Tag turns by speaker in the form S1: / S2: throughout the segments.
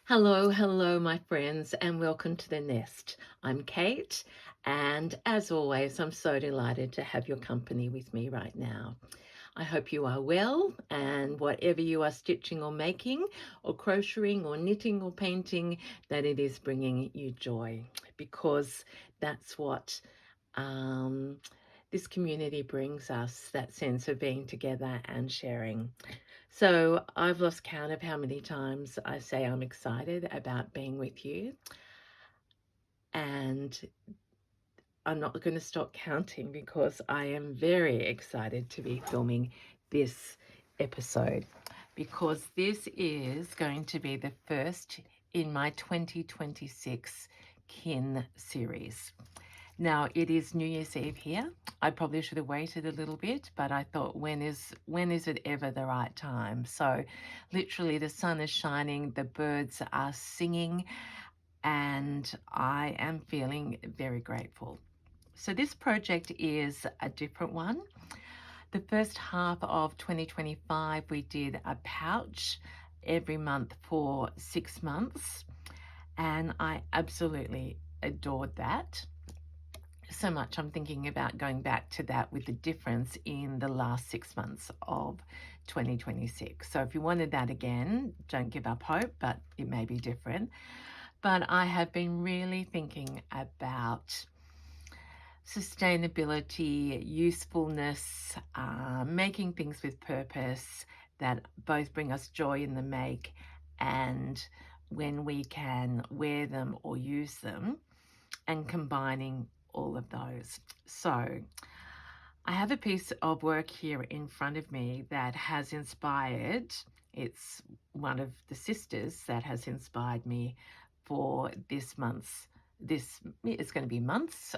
S1: Hello, hello, my friends, and welcome to the nest. I'm Kate, and as always, I'm so delighted to have your company with me right now. I hope you are well, and whatever you are stitching or making, or crocheting, or knitting, or painting, that it is bringing you joy, because that's what um, this community brings us, that sense of being together and sharing. So I've lost count of how many times I say I'm excited about being with you, and I'm not going to stop counting because I am very excited to be filming this episode, because this is going to be the first in my 2026 KiN series. Now it is New Year's Eve here. I probably should have waited a little bit, but I thought, when is it ever the right time? So literally the sun is shining, the birds are singing, and I am feeling very grateful. So this project is a different one. The first half of 2025, we did a pouch every month for 6 months, and I absolutely adored that so much. I'm thinking about going back to that with the difference in the last 6 months of 2026. So if you wanted that again, don't give up hope, but it may be different. But I have been really thinking about sustainability, usefulness, making things with purpose that both bring us joy in the make, and when we can wear them or use them, and combining all of those. So I have a piece of work here in front of me that has inspired, it's one of the sisters that has inspired me for this month's, this is going to be months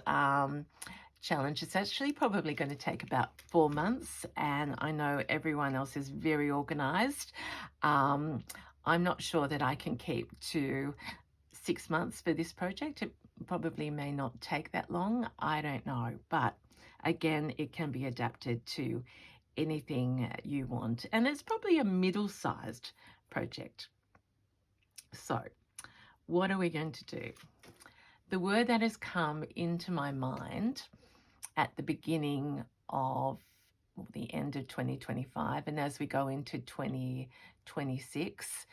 S1: challenge. It's actually probably going to take about 4 months, and I know everyone else is very organized. I'm not sure that I can keep to 6 months for this project. It probably may not take that long. I don't know. But again, it can be adapted to anything you want. And it's probably a middle-sized project. So what are we going to do? The word that has come into my mind at the beginning of the end of 2025, and as we go into 2026,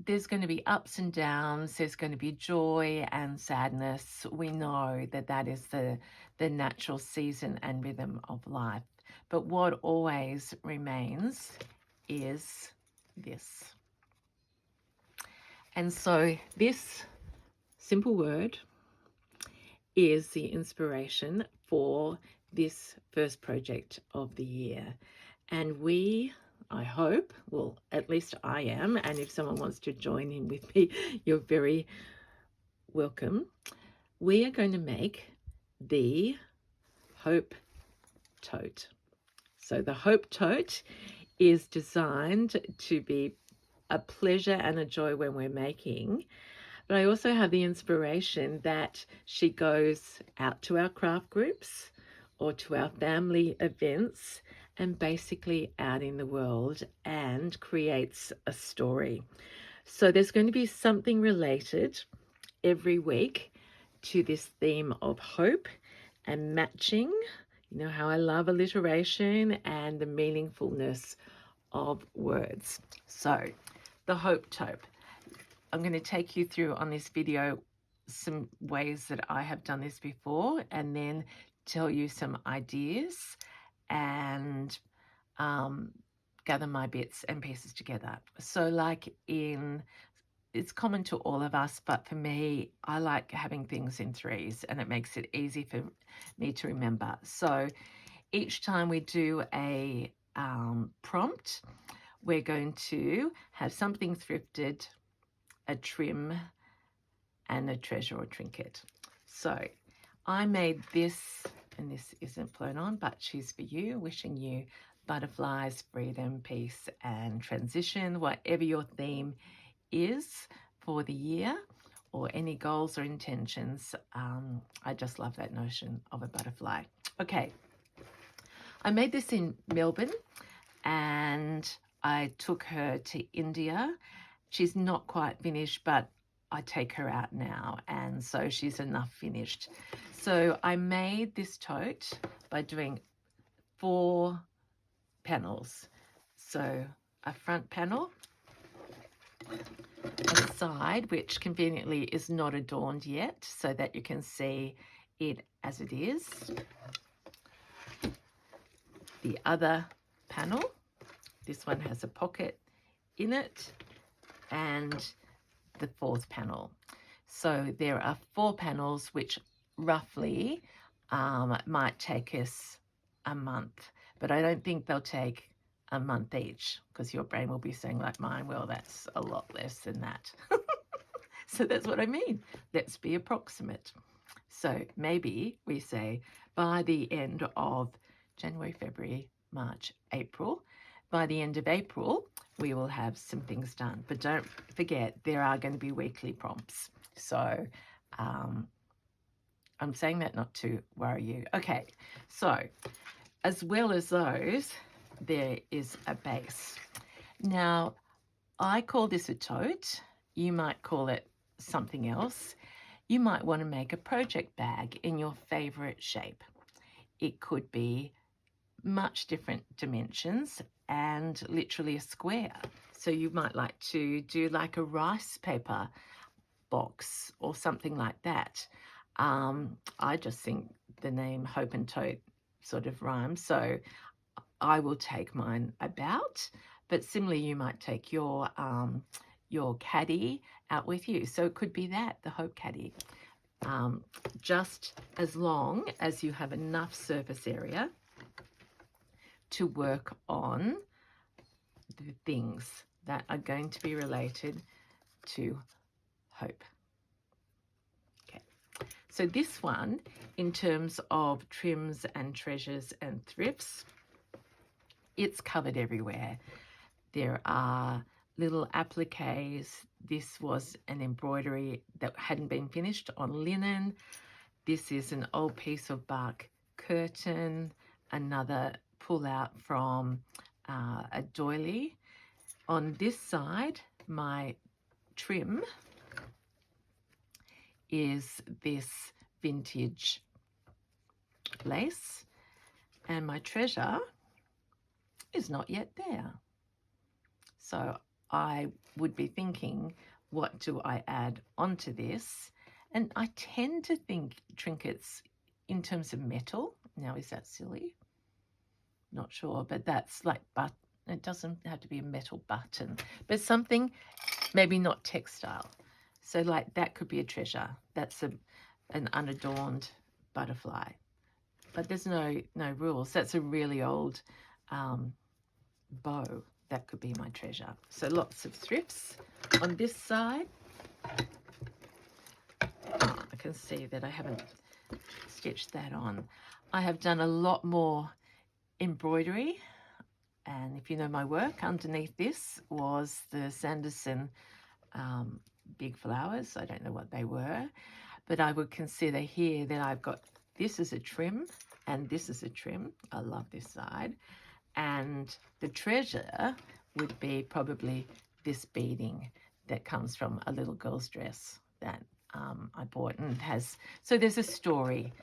S1: there's going to be ups and downs, there's going to be joy and sadness. We know that that is the natural season and rhythm of life. But what always remains is this. And so this simple word is the inspiration for this first project of the year. And we, I hope, well, at least I am, and if someone wants to join in with me, you're very welcome. We are going to make the Hope Tote. So the Hope Tote is designed to be a pleasure and a joy when we're making, but I also have the inspiration that she goes out to our craft groups or to our family events, and basically out in the world, and creates a story. So there's going to be something related every week to this theme of hope and matching. You know how I love alliteration and the meaningfulness of words. So the Hope Tote. I'm going to take you through on this video some ways that I have done this before, and then tell you some ideas and gather my bits and pieces together. So it's common to all of us, but for me, I like having things in threes, and it makes it easy for me to remember. So each time we do a prompt, we're going to have something thrifted, a trim, and a treasure or trinket. So I made this, and this isn't flown on, but she's for you, wishing you butterflies, freedom, peace, and transition, whatever your theme is for the year, or any goals or intentions. I just love that notion of a butterfly. Okay, I made this in Melbourne, and I took her to India she's not quite finished, but I take her out now, and so she's enough finished. So I made this tote by doing 4 panels. So a front panel, a side, which conveniently is not adorned yet, so that you can see it as it is. The other panel, this one has a pocket in it, and the 4th panel. So there are 4 panels, which roughly might take us a month, but I don't think they'll take a month each, because your brain will be saying, like mine, well, that's a lot less than that. So that's what I mean. Let's be approximate. So maybe we say by the end of January, February, March, April. By the end of April, we will have some things done. But don't forget, there are going to be weekly prompts. So I'm saying that not to worry you. Okay, so as well as those, there is a base. Now, I call this a tote. You might call it something else. You might want to make a project bag in your favorite shape. It could be much different dimensions and literally a square. So you might like to do like a rice paper box or something like that. I just think the name Hope and Tote sort of rhymes, so I will take mine about. But similarly, you might take your caddy out with you. So it could be that, the Hope caddy. Just as long as you have enough surface area to work on the things that are going to be related to hope. Okay, so this one, in terms of trims and treasures and thrifts, it's covered everywhere. There are little appliques. This was an embroidery that hadn't been finished on linen. This is an old piece of bark curtain, another pull out from a doily. On this side, my trim is this vintage lace, and my treasure is not yet there. So I would be thinking, what do I add onto this? And I tend to think trinkets in terms of metal. Now, is that silly? Not sure, but that's like, but it doesn't have to be a metal button, but something maybe not textile. So like that could be a treasure. That's an unadorned butterfly, but there's no rules. That's a really old bow. That could be my treasure. So lots of thrifts on this side. I can see that I haven't stitched that on. I have done a lot more embroidery, and if you know my work, underneath this was the Sanderson big flowers. I don't know what they were, but I would consider here that I've got this as a trim and this is a trim. I love this side. And the treasure would be probably this beading that comes from a little girl's dress that I bought, and has, so there's a story.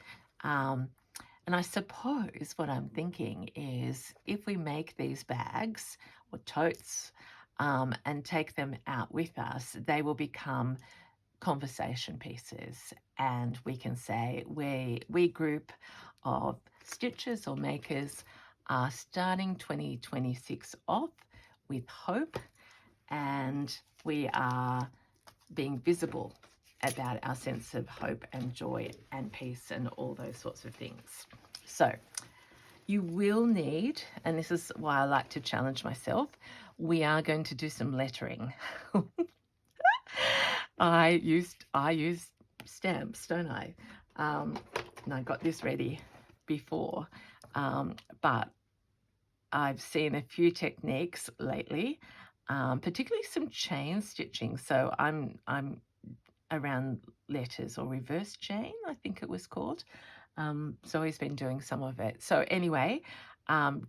S1: And I suppose what I'm thinking is if we make these bags or totes and take them out with us, they will become conversation pieces, and we can say we group of stitchers or makers are starting 2026 off with hope, and we are being visible about our sense of hope and joy and peace and all those sorts of things. So you will need, and this is why I like to challenge myself, we are going to do some lettering. I used stamps, don't I? And I got this ready before, but I've seen a few techniques lately, particularly some chain stitching. So I'm around letters, or reverse chain, I think it was called. So he's been doing some of it. So anyway,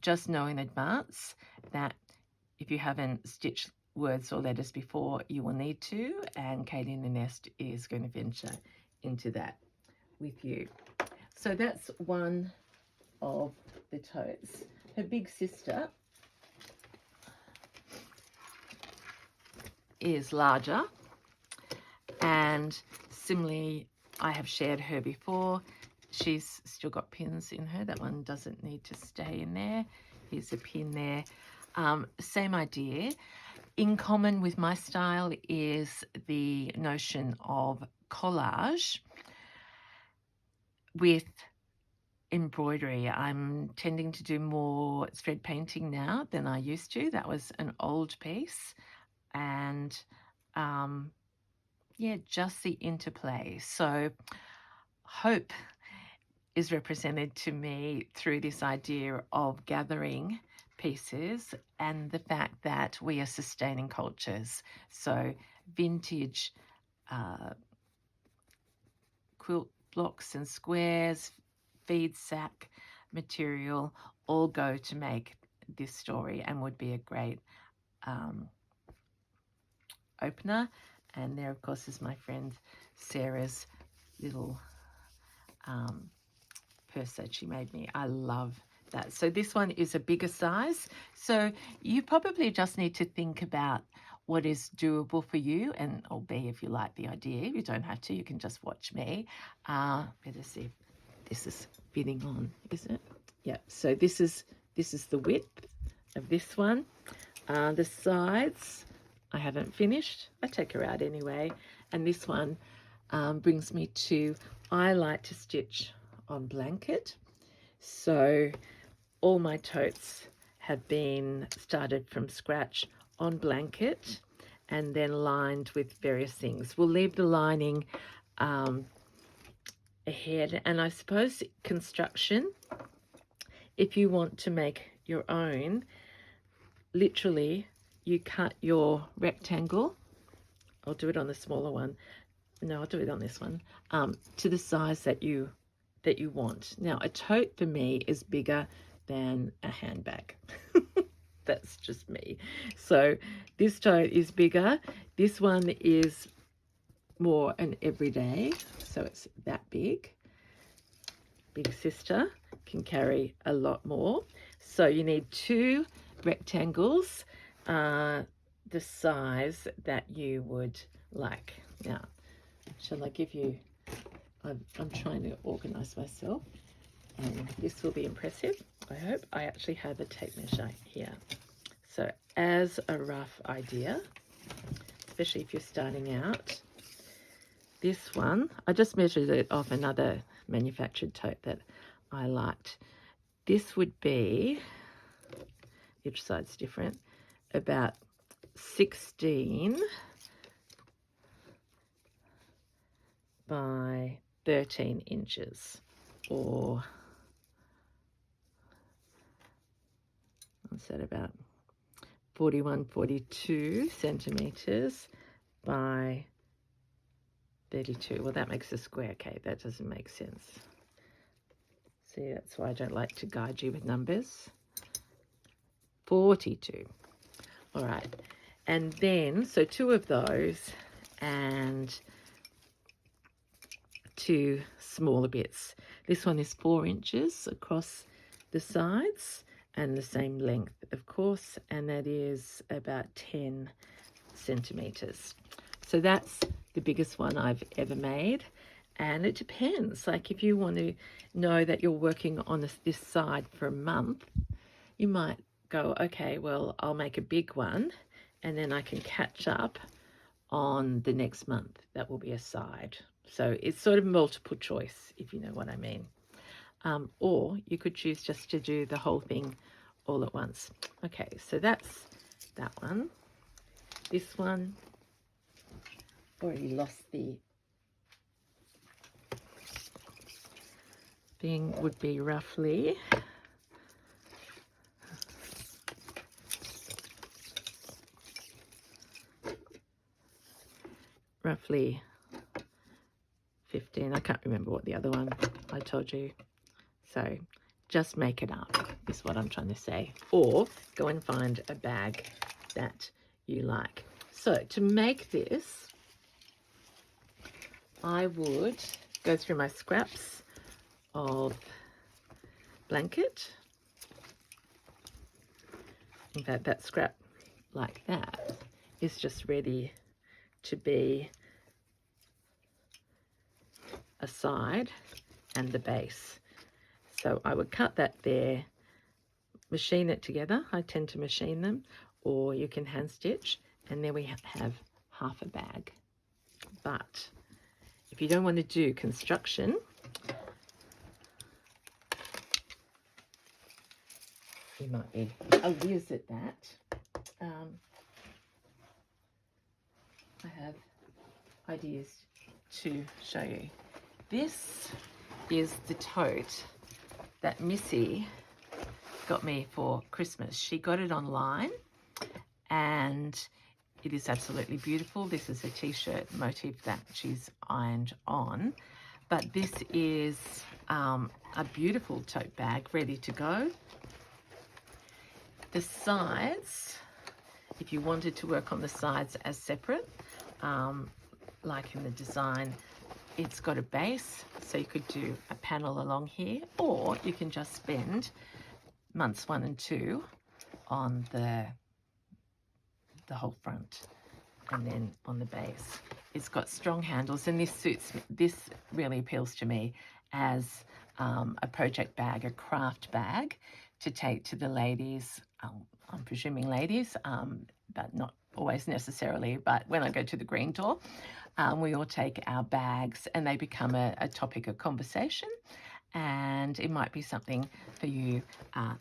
S1: just know in advance that if you haven't stitched words or letters before you will need to, and Katie in the Nest is going to venture into that with you. So that's one of the totes. Her big sister is larger, and similarly, I have shared her before. She's still got pins in her. That one doesn't need to stay in there. Here's a pin there. Same idea. In common with my style is the notion of collage with embroidery. I'm tending to do more thread painting now than I used to. That was an old piece, and yeah, just the interplay. So hope is represented to me through this idea of gathering pieces and the fact that we are sustaining cultures. So vintage quilt blocks and squares, feed sack material all go to make this story and would be a great opener. And there, of course, is my friend Sarah's little purse that she made me. I love that. So this one is a bigger size. So you probably just need to think about what is doable for you, and or B, if you like the idea. You don't have to. You can just watch me. Better see if this is fitting on, is it? Yeah. So this is the width of this one. The sides I haven't finished. I take her out anyway. And this one brings me to, I like to stitch on blanket. So all my totes have been started from scratch on blanket and then lined with various things. We'll leave the lining ahead, and I suppose construction, if you want to make your own, literally you cut your rectangle. I'll do it on the smaller one. No, I'll do it on this one, to the size that you want. Now, a tote for me is bigger than a handbag. That's just me. So this tote is bigger. This one is more an everyday, so it's that big. Big sister can carry a lot more. So you need 2 rectangles, the size that you would like. Now, shall I give you, I'm trying to organize myself, and this will be impressive, I hope. I actually have a tape measure here. So as a rough idea, especially if you're starting out, this one, I just measured it off another manufactured tote that I liked. This would be, each side's different, about 16 by 13 inches, or what's that, about 41, 42 centimeters by 32. Well, that makes a square. Okay, that doesn't make sense. See, that's why I don't like to guide you with numbers. 42. All right. And then, so 2 of those and 2 smaller bits. This one is 4 inches across the sides and the same length, of course, and that is about 10 centimeters. So that's the biggest one I've ever made. And it depends. Like if you want to know that you're working on this side for a month, you might go, okay, well, I'll make a big one and then I can catch up on the next month. That will be a side. So it's sort of multiple choice, if you know what I mean. Or you could choose just to do the whole thing all at once. Okay, so that's that one. This one, already lost the thing, would be roughly roughly 15. I can't remember what the other one I told you. So just make it up is what I'm trying to say. Or go and find a bag that you like. So to make this, I would go through my scraps of blanket. In fact, that scrap like that is just ready to be a side and the base. So I would cut that there, machine it together. I tend to machine them, or you can hand stitch, and there we have half a bag. But if you don't want to do construction, you might be a whiz at that. I have ideas to show you. This is the tote that Missy got me for Christmas. She got it online and it is absolutely beautiful. This is a t-shirt motif that she's ironed on, but this is a beautiful tote bag ready to go. The sides, if you wanted to work on the sides as separate, like in the design, it's got a base, so you could do a panel along here, or you can just spend months 1 and 2 on the whole front, and then on the base. It's got strong handles, and this suits me. This really appeals to me as a project bag, a craft bag to take to the ladies. I'm presuming ladies, but not always necessarily. But when I go to the green door, we all take our bags and they become a topic of conversation, and it might be something for you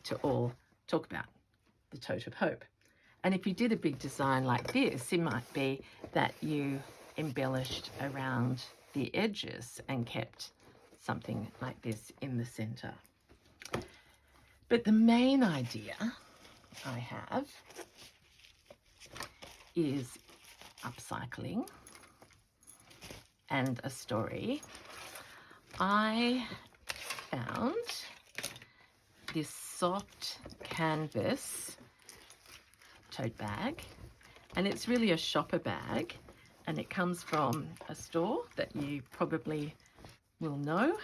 S1: to all talk about, the Tote of Hope. And if you did a big design like this, it might be that you embellished around the edges and kept something like this in the center. But the main idea I have is upcycling and a story. I found this soft canvas tote bag, and it's really a shopper bag, and it comes from a store that you probably will know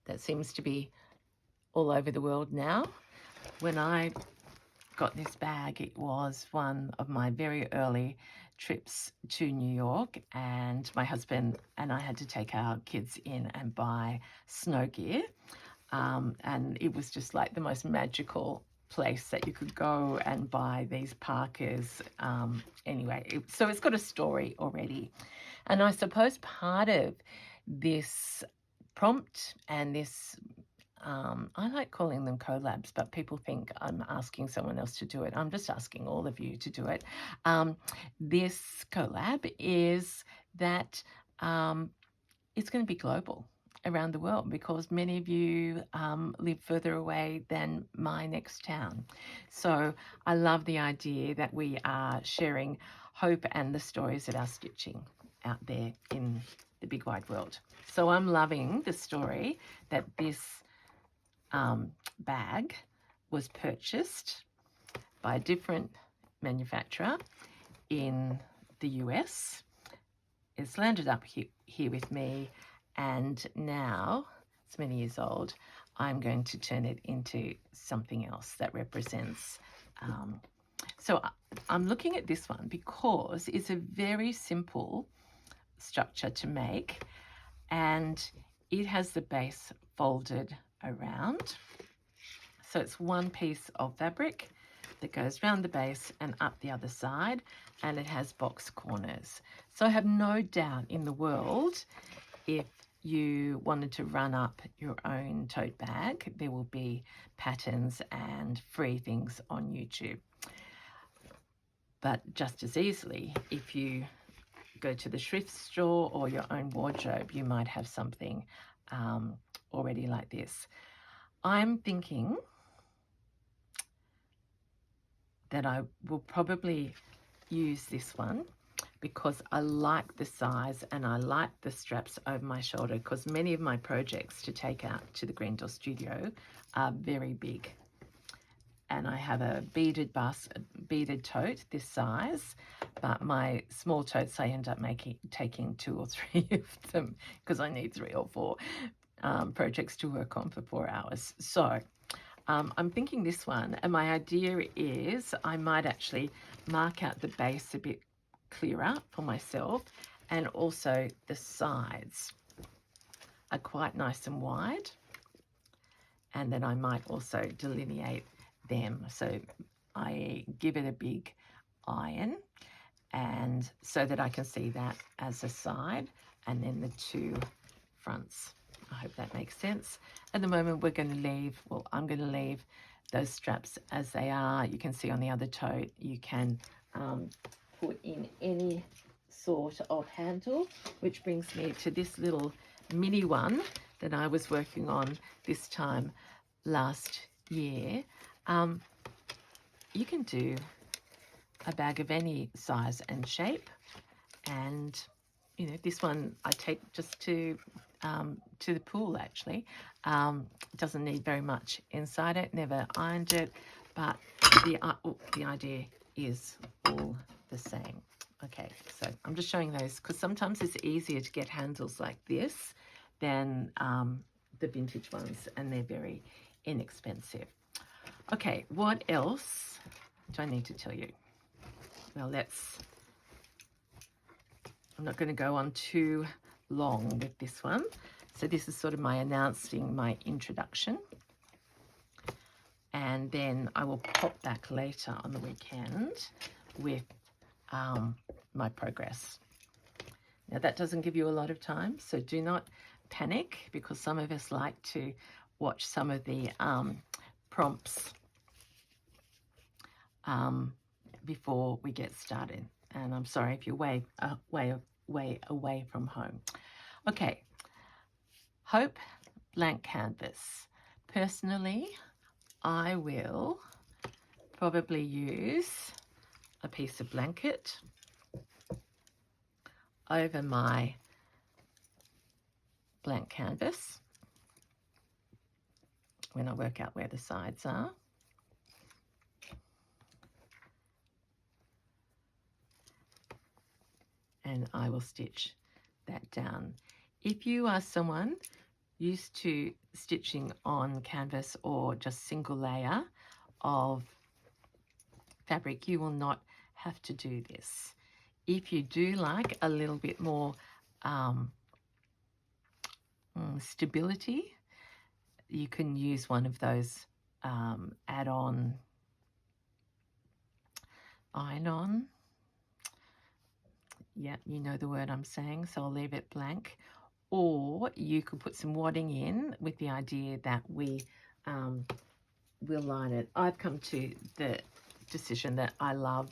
S1: that seems to be all over the world now. When I got this bag, it was one of my very early trips to New York, and my husband and I had to take our kids in and buy snow gear, and it was just like the most magical place that you could go and buy these parkas. Anyway, so it's got a story already, and I suppose part of this prompt and this I like calling them collabs, but people think I'm asking someone else to do it. I'm just asking all of you to do it. This collab is that it's going to be global around the world, because many of you live further away than my next town. So I love the idea that we are sharing hope and the stories that are stitching out there in the big wide world. So I'm loving the story that this bag was purchased by a different manufacturer in the US. It's landed up here with me, and now it's many years old. I'm going to turn it into something else that represents. So I'm looking at this one because it's a very simple structure to make, and it has the base folded around. So it's one piece of fabric that goes around the base and up the other side, and it has box corners. So I have no doubt in the world, if you wanted to run up your own tote bag, there will be patterns and free things on YouTube. But just as easily, if you go to the thrift store or your own wardrobe, you might have something already like this. I'm thinking that I will probably use this one because I like the size and I like the straps over my shoulder, because many of my projects to take out to the Green Door Studio are very big. and I have a beaded tote this size, but my small totes I end up taking 2 or 3 of them because I need 3 or 4 projects to work on for 4 hours. So I'm thinking this one, and my idea is I might actually mark out the base a bit clearer for myself, and also the sides are quite nice and wide, and then I might also delineate them, so I give it a big iron, and so that I can see that as a side, and then the 2 fronts. I hope that makes sense. At the moment we're going to leave, well, I'm going to leave those straps as they are. You can see on the other tote you can put in any sort of handle, which brings me to this little mini one that I was working on this time last year. You can do a bag of any size and shape, and you know, this one I take just to the pool actually. Doesn't need very much inside it, never ironed it, but the idea is all the same. Okay, so I'm just showing those because sometimes it's easier to get handles like this than the vintage ones, and they're very inexpensive. Okay, what else do I need to tell you? Well, I'm not going to go on too long with this one. So this is sort of my announcing my introduction. And then I will pop back later on the weekend with my progress. Now that doesn't give you a lot of time, so do not panic, because some of us like to watch some of the prompts before we get started. And I'm sorry if you're way away from home. Okay, Hope blank canvas. Personally, I will probably use a piece of blanket over my blank canvas when I work out where the sides are. And I will stitch that down. If you are someone used to stitching on canvas or just single layer of fabric, you will not have to do this. If you do like a little bit more stability, you can use one of those add-on iron-on. Yeah, you know the word I'm saying, so I'll leave it blank. Or you could put some wadding in with the idea that we will line it. I've come to the decision that I love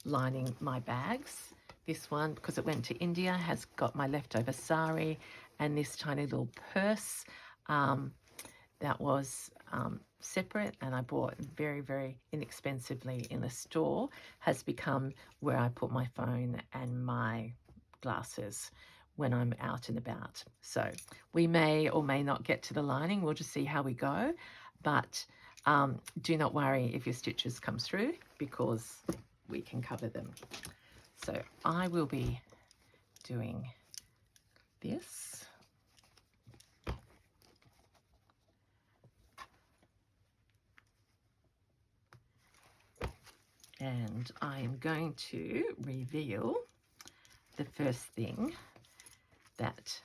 S1: lining my bags. This one, because it went to India, has got my leftover sari and this tiny little purse that was separate, and I bought very, very inexpensively in the store, has become where I put my phone and my glasses when I'm out and about. So we may or may not get to the lining. We'll just see how we go. But do not worry if your stitches come through, because we can cover them. So I will be doing this. And I am going to reveal the first thing that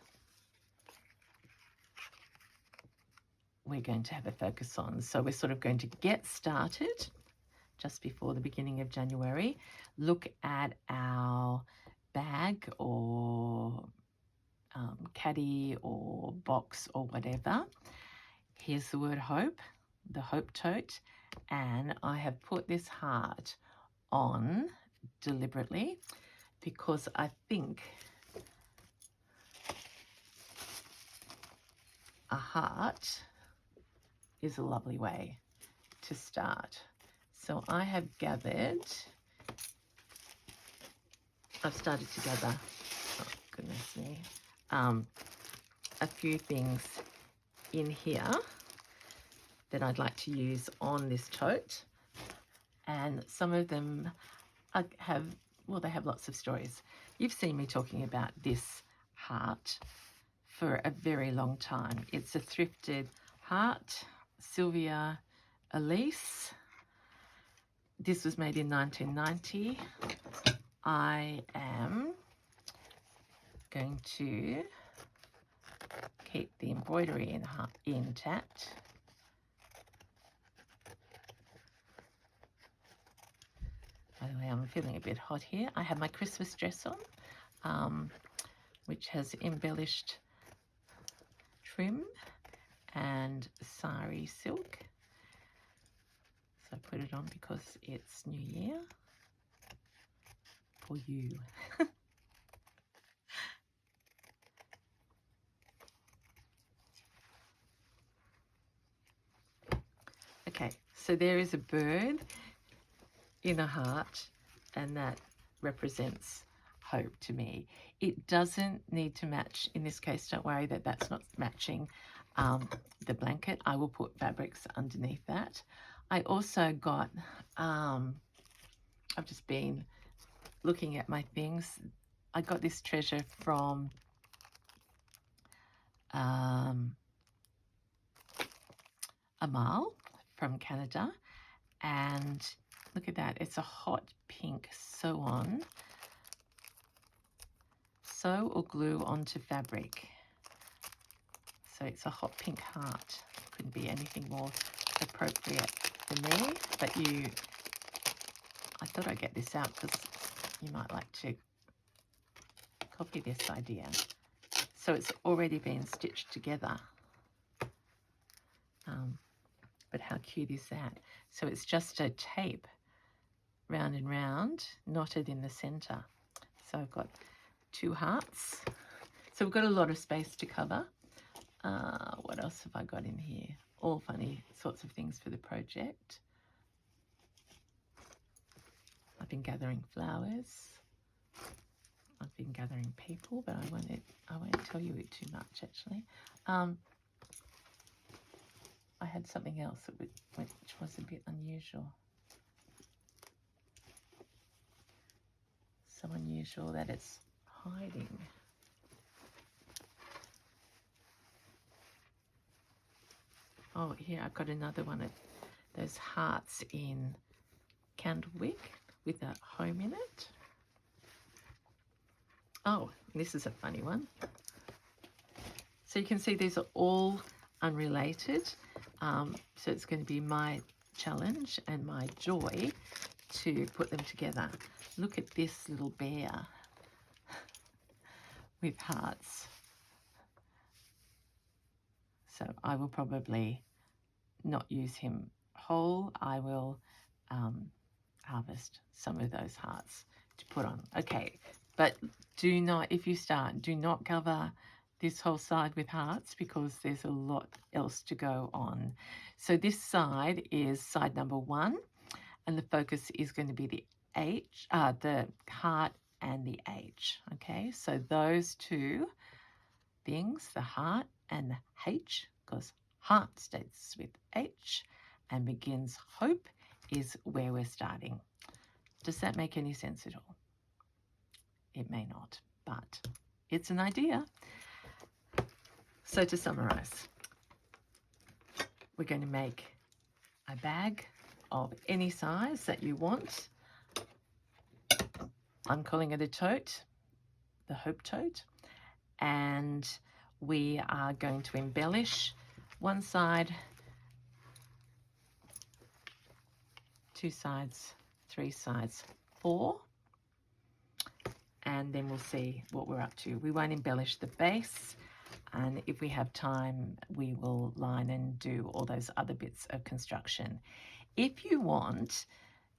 S1: we're going to have a focus on. So we're sort of going to get started just before the beginning of January. Look at our bag or caddy or box or whatever. Here's the word hope, the Hope Tote, and I have put this heart on deliberately because I think a heart is a lovely way to start. So I have gathered, I've started to gather, oh goodness me, a few things in here that I'd like to use on this tote, and some of them have, well, they have lots of stories. You've seen me talking about this heart for a very long time. It's a thrifted heart, Sylvia Elise. This was made in 1990. I am going to keep the embroidery intact. By the way, I'm feeling a bit hot here. I have my Christmas dress on, which has embellished trim and sari silk. So I put it on because it's New Year for you. Okay, so there is a bird in a heart, and that represents hope to me. It doesn't need to match. In this case, don't worry that that's not matching the blanket. I will put fabrics underneath that. I also got, I've just been looking at my things. I got this treasure from Amal from Canada, and look at that, it's a hot pink sew on. Sew or glue onto fabric. So it's a hot pink heart. Couldn't be anything more appropriate for me, but I thought I'd get this out because you might like to copy this idea. So it's already been stitched together. But how cute is that? So it's just a tape, round and round, knotted in the center. So I've got 2 hearts. So we've got a lot of space to cover. What else have I got in here? All funny sorts of things for the project. I've been gathering flowers. I've been gathering people, but I won't tell you it too much actually. I had something else which was a bit unusual. So unusual that it's hiding. Oh, here I've got another one of those hearts in candlewick with a home in it. Oh, this is a funny one. So you can see these are all unrelated. So it's going to be my challenge and my joy to put them together. Look at this little bear with hearts. So I will probably not use him whole. I will harvest some of those hearts to put on. Okay, but do not, if you start, do not cover this whole side with hearts because there's a lot else to go on. So this side is side number 1, and the focus is going to be the H, the heart and the H. Okay, so those 2 things, the heart and the H, because heart starts with H and begins hope, is where we're starting. Does that make any sense at all? It may not, but it's an idea. So to summarize, we're going to make a bag of any size that you want. I'm calling it a tote, the Hope Tote, and we are going to embellish one side, 2 sides, 3 sides, 4, and then we'll see what we're up to. We won't embellish the base, and if we have time, we will line and do all those other bits of construction. If you want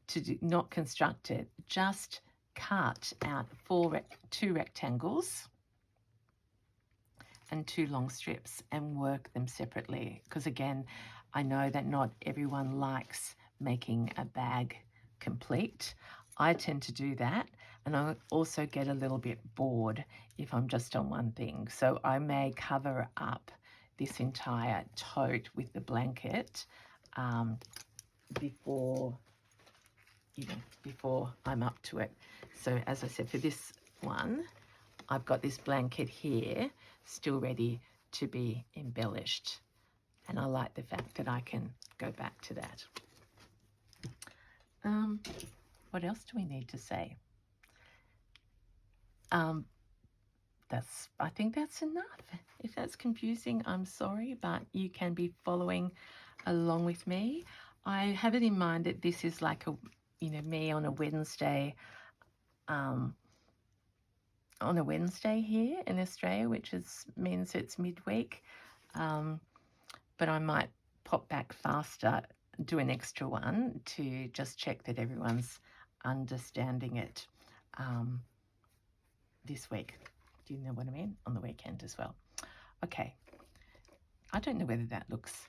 S1: to not construct it, just cut out 2 rectangles and 2 long strips and work them separately, because again, I know that not everyone likes making a bag complete. I tend to do that, and I also get a little bit bored if I'm just on one thing. So I may cover up this entire tote with the blanket before, before I'm up to it. So as I said, for this one, I've got this blanket here still ready to be embellished. And I like the fact that I can go back to that. What else do we need to say? I think that's enough. If that's confusing, I'm sorry, but you can be following along with me. I have it in mind that this is like me on a Wednesday, here in Australia, which means it's midweek. But I might pop back faster, do an extra one to just check that everyone's understanding it this week. Do you know what I mean? On the weekend as well. Okay. I don't know whether that looks...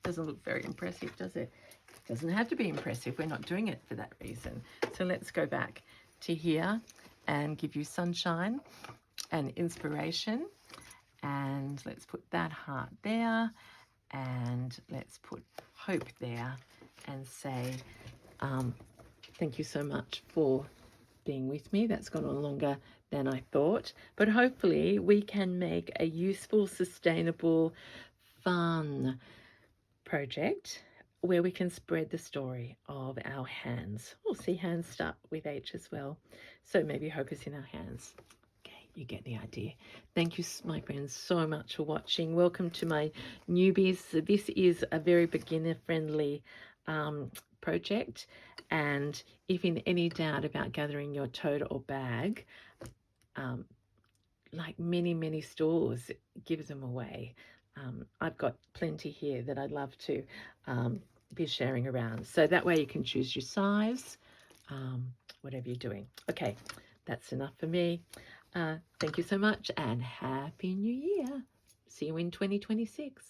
S1: doesn't look very impressive, does it? It doesn't have to be impressive. We're not doing it for that reason. So let's go back to here and give you sunshine and inspiration. And let's put that heart there. And let's put hope there and say thank you so much for being with me. That's gone on longer than I thought, but hopefully we can make a useful, sustainable, fun project where we can spread the story of our hands. Oh, see, hands start with H as well, so maybe hope is in our hands. Okay, you get the idea. Thank you, my friends, so much for watching. Welcome to my newbies. This is a very beginner-friendly project, and if in any doubt about gathering your tote or bag, like many stores give them away. I've got plenty here that I'd love to be sharing around, so that way you can choose your size, whatever you're doing. Okay, that's enough for me. Thank you so much and Happy New Year. See you in 2026.